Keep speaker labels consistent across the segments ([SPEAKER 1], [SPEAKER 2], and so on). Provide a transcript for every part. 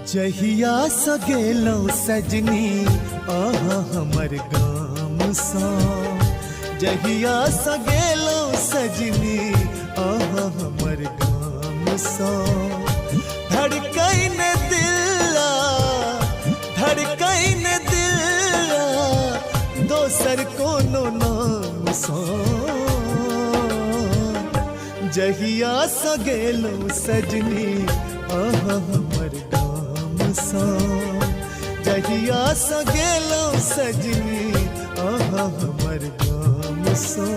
[SPEAKER 1] जहिया सगेलो सजनी आहा हमर गाम सा, जहिया सगेलो सजनी आहा हमर गाम सा। धड़कन दिला धड़कन दिला दोसर कोनो नाम सा। जहिया सगेलो सजनी आहा हमर गाम सा, जहिया सगेलो सजनी आहा हमर गाम सा।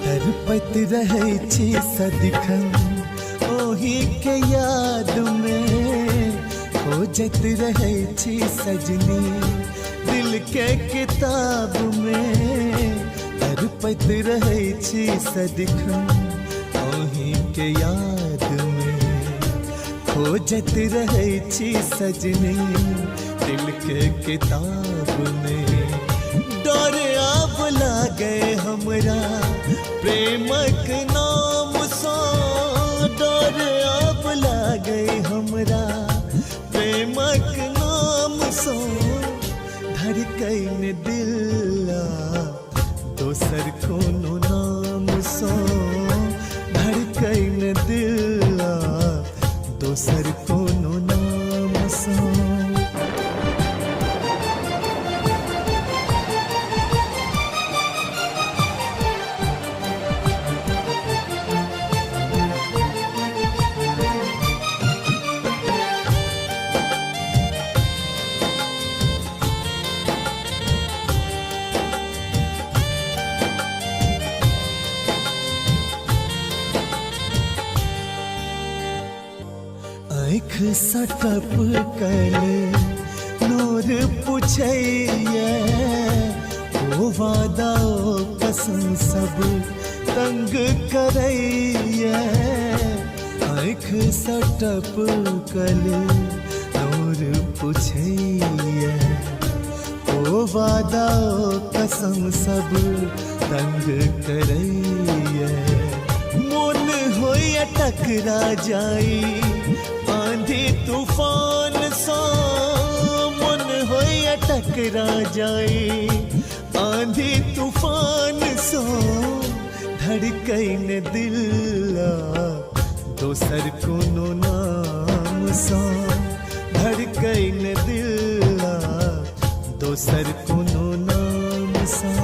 [SPEAKER 1] तरपत रहै छी सदिखन ओही के याद में, खोजत रहै छी सजनी दिल के किताब में। तरपत रहै छी सदिखन ओही के याद में, खोजत रहै छी सजनी दिल के किताब में। डर आब लागे हमरा प्रेमक नाम सा, डर आब लागे हमरा प्रेमक नाम सा। धड़कन दिला दोसर कोनो नाम सा, धड़कन दिला दोसर कोनो नाम सा। आँख सटप कल नोर पुछैया, ओ वादा ओ कसम सब तंग करैया। आँख सटप कल नोर पुछैया, ओ वादा ओ कसम सब तंग करैया। मन होया टकरा जाई आंधी तूफान सा, मन होया टकरा जाए आंधी तूफान सा। धड़कन दिला दोसर कोनो नाम सा, धड़कन दिला दोसर कोनो नाम सा।